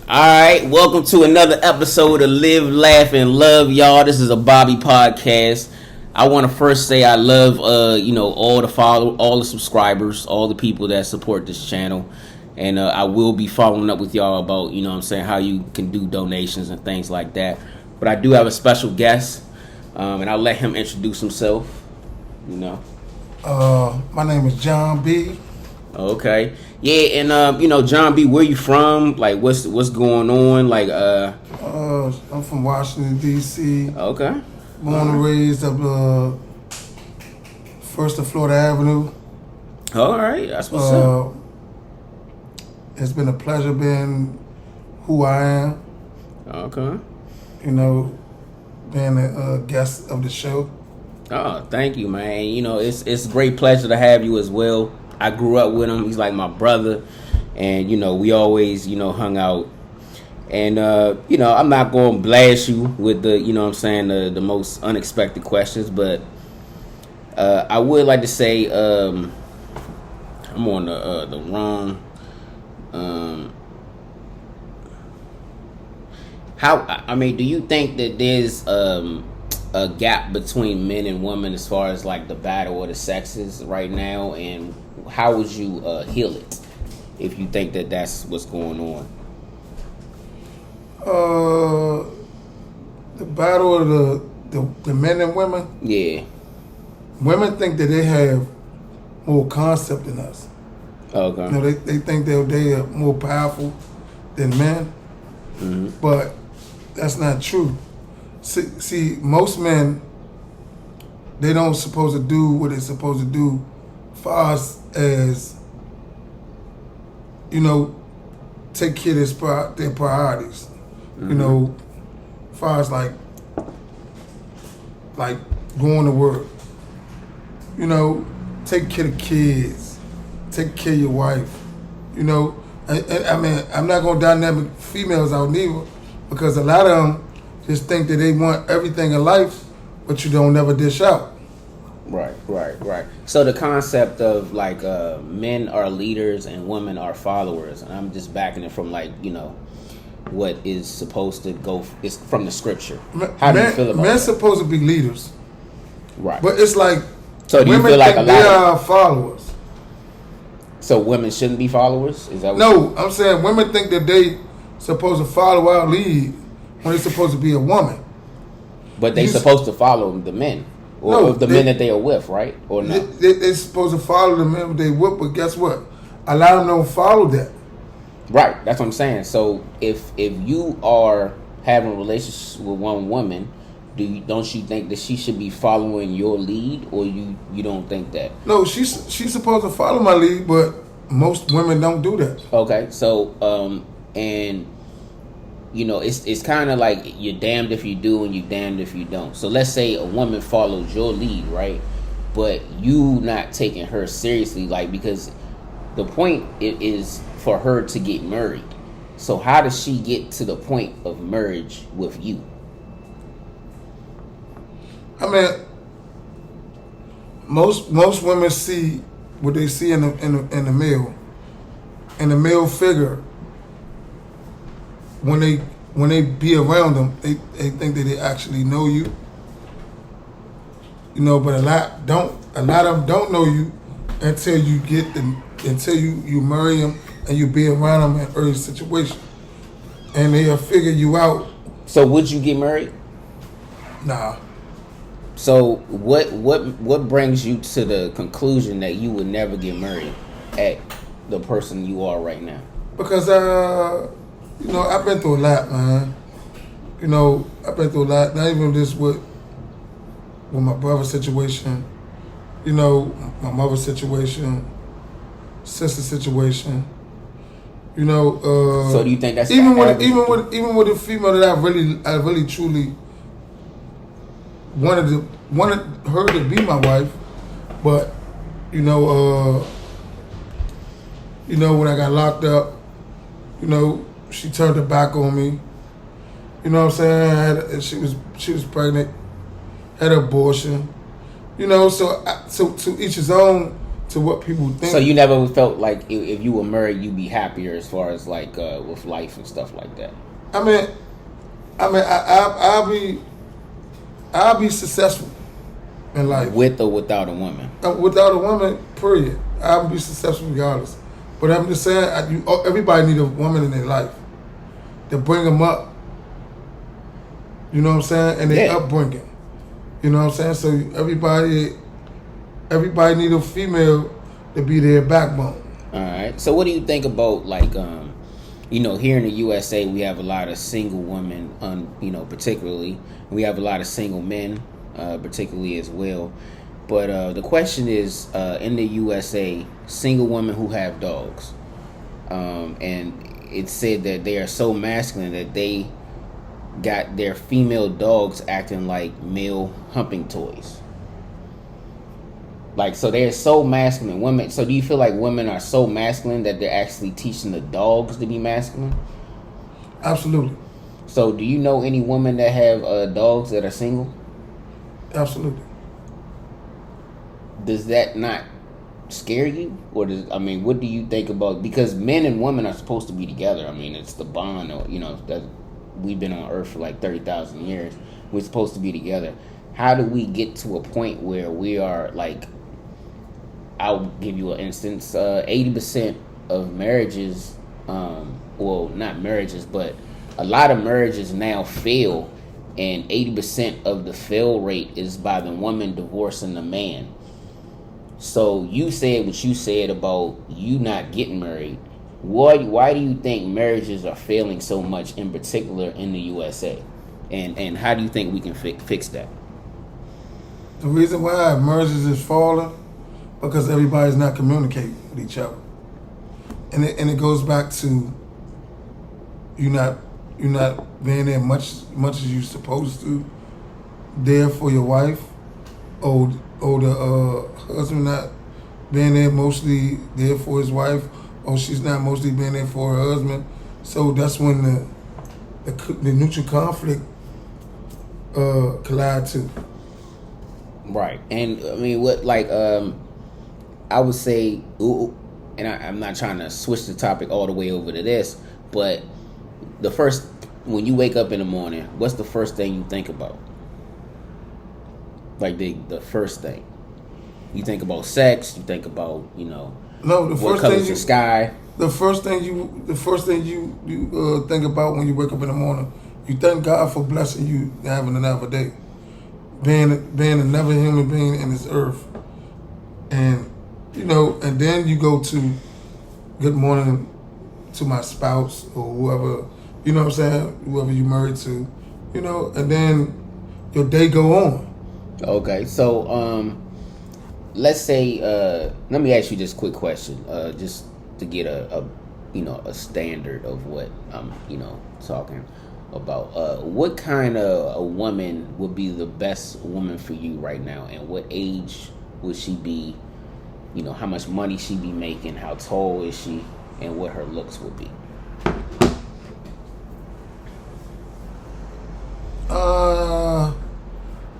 Alright, welcome to another episode of Live, Laugh, and Love, y'all. This is a Bobby podcast. I want to first say I love, all the subscribers, all the people that support this channel. And I will be following up with y'all about, how you can do donations and things like that. But I do have a special guest, and I'll let him introduce himself, My name is John B. Okay. Yeah, and John B, where you from? Like what's going on? Like I'm from Washington D.C. Okay. Born and raised up First of Florida Avenue. All right, that's what's up. It's been a pleasure being who I am. Okay. Being a guest of the show. Oh, thank you, man. It's a great pleasure to have you as well. I grew up with him. He's like my brother. And, we always, hung out. And, I'm not going to blast you with the most unexpected questions. But I would like to say I'm on the wrong... do you think that there's a gap between men and women as far as like the battle of the sexes right now, and how would you heal it if you think that that's what's going on? The battle of the men and women. Yeah. Women think that they have more concept than us. Okay. They think that they are more powerful than men, but that's not true. See, most men, they don't supposed to do what they're supposed to do far as take care of their priorities. Far as like going to work. Take care of kids, take care of your wife. I'm not gonna dynamic females out neither, because a lot of them just think that they want everything in life, but you don't never dish out. Right. So the concept of like men are leaders and women are followers, and I'm just backing it from what is supposed to go. It's from the scripture. How do you feel about that? Men supposed to be leaders, right? But it's like, so do you women feel like think they are followers. So women shouldn't be followers? Is that what No, I'm saying women think that they supposed to follow our lead when they're supposed to be a woman. But they supposed to follow the men. Or the men that they are with, right? Or no? They're supposed to follow the men they with, but guess what? A lot of them don't follow that. Right, that's what I'm saying. So if you are having relationships with one woman, don't you think that she should be following your lead, or you don't think that? No, she's supposed to follow my lead, but most women don't do that. Okay, so it's kind of like you're damned if you do and you're damned if you don't. So let's say a woman follows your lead, right? But you not taking her seriously, because the point is for her to get married. So how does she get to the point of marriage with you? Most women see what they see in the male figure. When they be around them, they think that they actually know you. But a lot of them don't know you until you marry them and you be around them in early situation, and they'll figure you out. So would you get married? Nah. So what brings you to the conclusion that you would never get married at the person you are right now? Because I've been through a lot, man. I've been through a lot. Not even just with my brother's situation. My mother's situation, sister's situation. So do you think that's even with a female that I really truly wanted her to be my wife, but when I got locked up, she turned her back on me. You know what I'm saying? She was pregnant, had an abortion. So to each his own. to what people think. So you never felt like if you were married, you'd be happier as far as like with life and stuff like that. I'll be successful in life with or without a woman. Without a woman, period. I'll be successful regardless. But I'm just saying, everybody need a woman in their life to bring them up. You know what I'm saying? And their upbringing. You know what I'm saying? So everybody need a female to be their backbone. All right. So what do you think about like here in the USA we have a lot of single women, particularly. We have a lot of single men, particularly as well. But the question is, in the USA, single women who have dogs, and it's said that they are so masculine that they got their female dogs acting like male humping toys. Like, so they're so masculine. Women. So do you feel like women are so masculine that they're actually teaching the dogs to be masculine? Absolutely. So do you know any women that have dogs that are single? Absolutely. Does that not scare you? Or what do you think about, because men and women are supposed to be together. I mean, it's the bond, that we've been on Earth for like 30,000 years. We're supposed to be together. How do we get to a point where we are like, I'll give you an instance, 80% of marriages, well, not marriages, but a lot of marriages now fail, and 80% of the fail rate is by the woman divorcing the man. So you said what you said about you not getting married. Why do you think marriages are failing so much, in particular in the USA? And how do you think we can fix that? The reason why marriages is falling, because everybody's not communicating with each other. And it goes back to you not being there much as you're supposed to, there for your wife, or the husband not being there mostly there for his wife, or she's not mostly being there for her husband. So that's when the mutual conflict collide too. Right. And I mean, what I would say, and I'm not trying to switch the topic all the way over to this, but when you wake up in the morning, what's the first thing you think about? Like the first thing. You think about sex, you think about, No, the what first color's thing the sky. The first thing you think about when you wake up in the morning, you thank God for blessing you having another day. Being another human being in this earth. And and then you go to good morning to my spouse or whoever, you know what I'm saying, whoever you married to, and then your day go on. Okay, so let's say let me ask you this quick question, just to get a standard of what I'm talking about. What kind of a woman would be the best woman for you right now, and what age would she be? How much money she be making, how tall is she, and what her looks would be.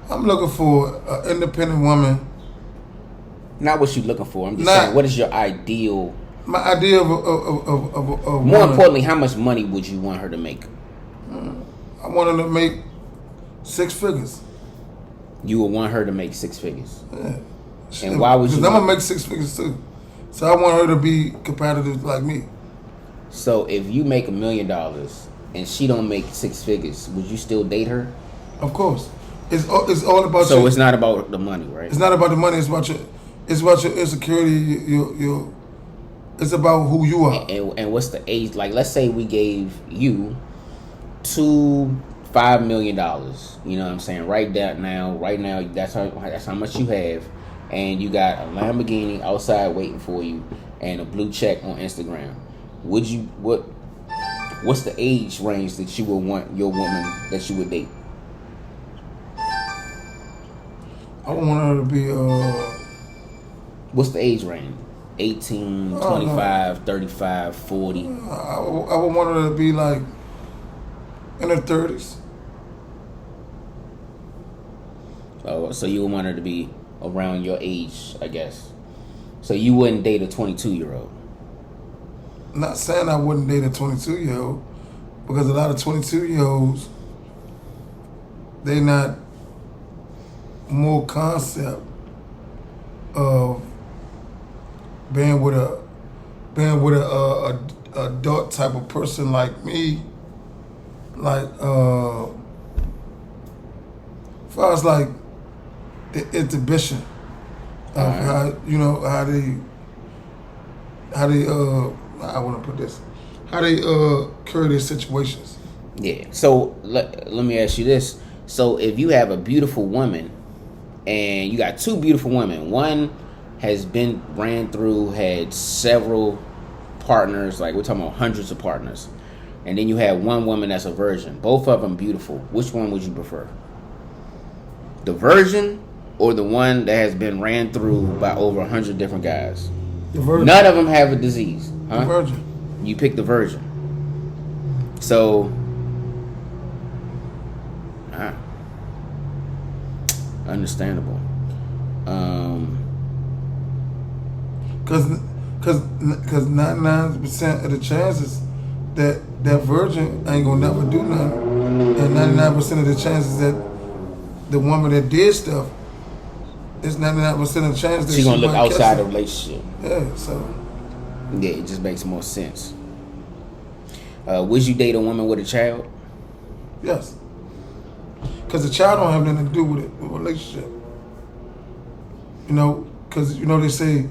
I'm looking for an independent woman. Not what you're looking for. I'm just saying, what is your ideal? My idea of more importantly, how much money would you want her to make? I want her to make 6 figures. You would want her to make 6 figures. Yeah. And why would you? Because I'm gonna make 6 figures too. So I want her to be competitive like me. So if you make $1 million and she don't make 6 figures, would you still date her? Of course. It's all about. So it's not about the money, right? It's not about the money. It's about your insecurity. Your it's about who you are. And what's the age? Like, let's say we gave you $5 million. You know what I'm saying? Right now, that's how much you have, and you got a Lamborghini outside waiting for you, and a blue check on Instagram. What's the age range that you would want your woman that you would date? I want her to be What's the age range? 18, 25, 35, 40. I would want her to be like in her 30s. Oh, so you would want her to be around your age, I guess. So you wouldn't date a 22-year-old. Not saying I wouldn't date a 22-year-old, because a lot of 22-year-olds, they not more concept of being with a adult type of person like me, like as far as like the inhibition of how they I want to put this, how they carry their situations. Yeah. So let me ask you this. So if you have a beautiful woman, and you got two beautiful women, one has been ran through, had several partners, like we're talking about hundreds of partners, and then you have one woman that's a virgin. Both of them beautiful. Which one would you prefer? The virgin or the one that has been ran through by over 100 different guys? The virgin. None of them have a disease. Huh? The virgin. You pick the virgin. So, understandable. Cause 99% of the chances that virgin ain't gonna never do nothing, and 99% of the chances that the woman that did stuff, it's 99% of the chance that she's gonna look might outside catch the it. relationship. Yeah, so Yeah, it just makes more sense. Would you date a woman with a child? yes, because the child don't have nothing to do with it, with a relationship. Because they say,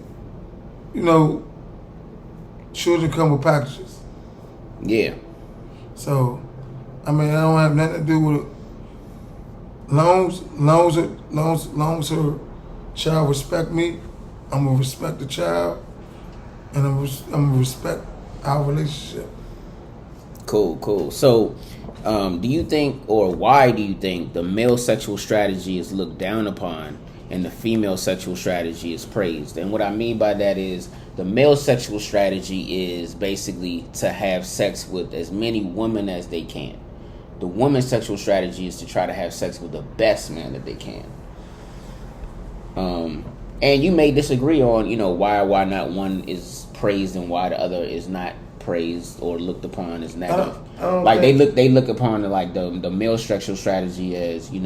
children come with packages. Yeah. So, I mean, I don't have nothing to do with it. Long as her child respect me, I'm gonna respect the child, and I'm gonna respect our relationship. Cool. So, do you think, or why do you think the male sexual strategy is looked down upon and the female sexual strategy is praised? And what I mean by that is the male sexual strategy is basically to have sex with as many women as they can. The woman's sexual strategy is to try to have sex with the best man that they can. And you may disagree on, why not one is praised and why the other is not praised or looked upon as negative. They look upon the male sexual strategy as, I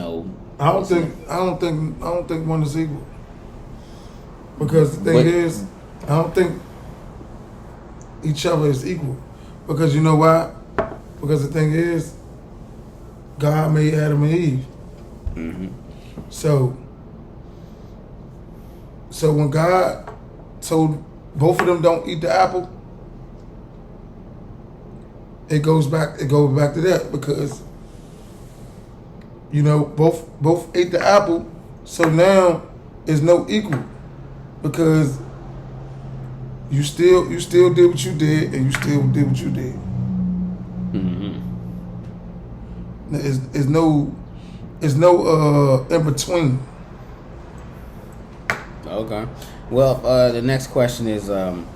don't think one is equal. Because the thing is, I don't think each other is equal. Because you know why? Because the thing is, God made Adam and Eve. Mm-hmm. So when God told both of them don't eat the apple, it goes back to that, because both ate the apple, so now it's no equal, because you still did what you did, and you still did what you did. Mm-hmm. It's no in between. Okay. Well, the next question is, and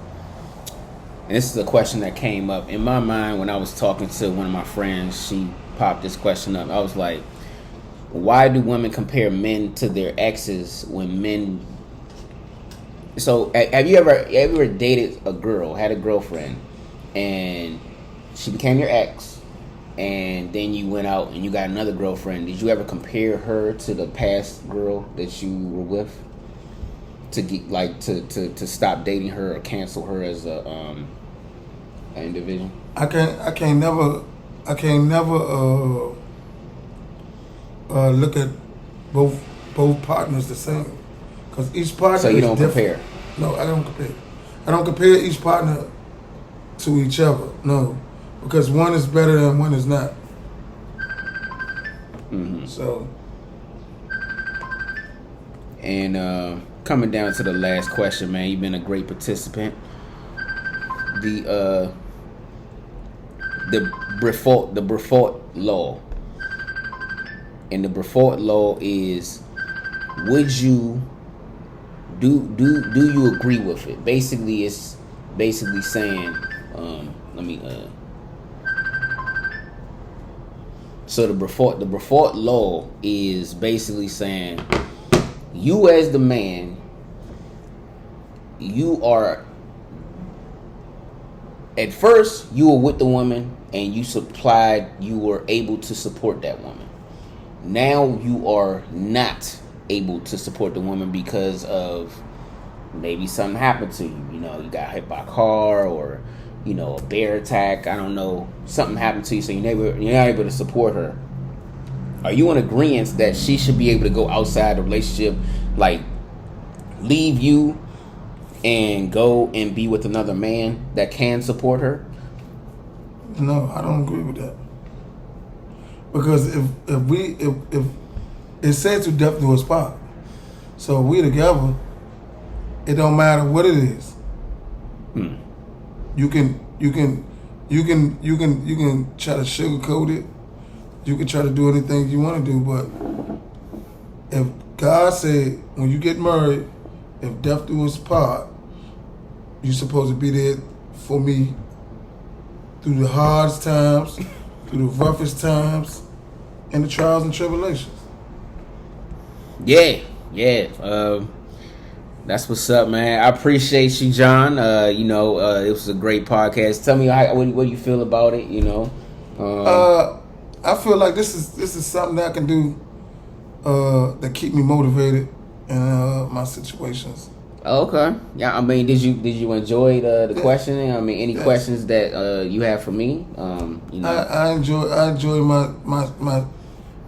this is a question that came up in my mind when I was talking to one of my friends. She popped this question up. I was like, why do women compare men to their exes when men... So, have you ever dated a girl, had a girlfriend, and she became your ex, and then you went out and you got another girlfriend? Did you ever compare her to the past girl that you were with, to get to stop dating her or cancel her as an individual? I can't never look at both partners the same, because each partner. So you don't is different. compare? No, I don't compare. I don't compare each partner to each other. No, because one is better than one is not. Mm-hmm. So. And coming down to the last question, man, you've been a great participant. The Brefort law. And the Brefort law is, would you do you agree with it? Basically, it's saying, so the Brefort law is basically saying, you as the man, you are, at first you were with the woman and you were able to support that woman. Now you are not able to support the woman because of maybe something happened to you. You know, you got hit by a car, or you know, a bear attack. I don't know, something happened to you, so you're not able to support her. Are you in agreement that she should be able to go outside the relationship, like leave you and go and be with another man that can support her? No, I don't agree with that. Because if it says to death do us part, so if we together, it don't matter what it is. You can try to sugarcoat it. You can try to do anything you want to do, but if God said when you get married, if death do us part, you're supposed to be there for me through the hardest times, through the roughest times, and the trials and tribulations. Yeah. That's what's up, man. I appreciate you, John. It was a great podcast. Tell me what you feel about it. You know, I feel like this is something that I can do that keep me motivated in my situations. Okay. Yeah. I mean, did you enjoy the questioning? I mean, any questions that you have for me? You know, I enjoy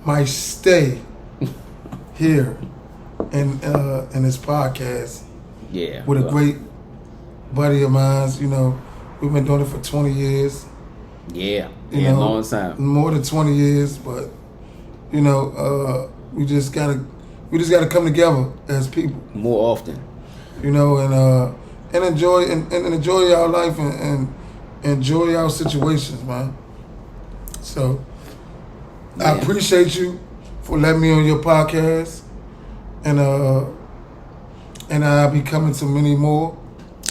my stay here in this podcast. Yeah. With a great buddy of mine. You know, we've been doing it for 20 years. Yeah. You know, long time. More than 20 years, but you know, we just gotta come together as people more often. You know, and enjoy our life and enjoy our situations, man. So I appreciate you for letting me on your podcast, and I'll be coming to many more.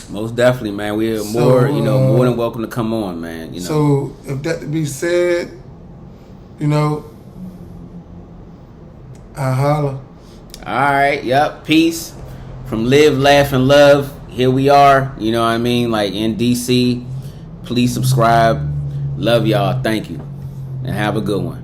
Most definitely, man. We're more than welcome to come on, man. You know. So if that to be said, you know, I holla. All right. Yep. Peace. From Live, Laugh, and Love. Here we are. You know what I mean? Like in DC. Please subscribe. Love y'all. Thank you. And have a good one.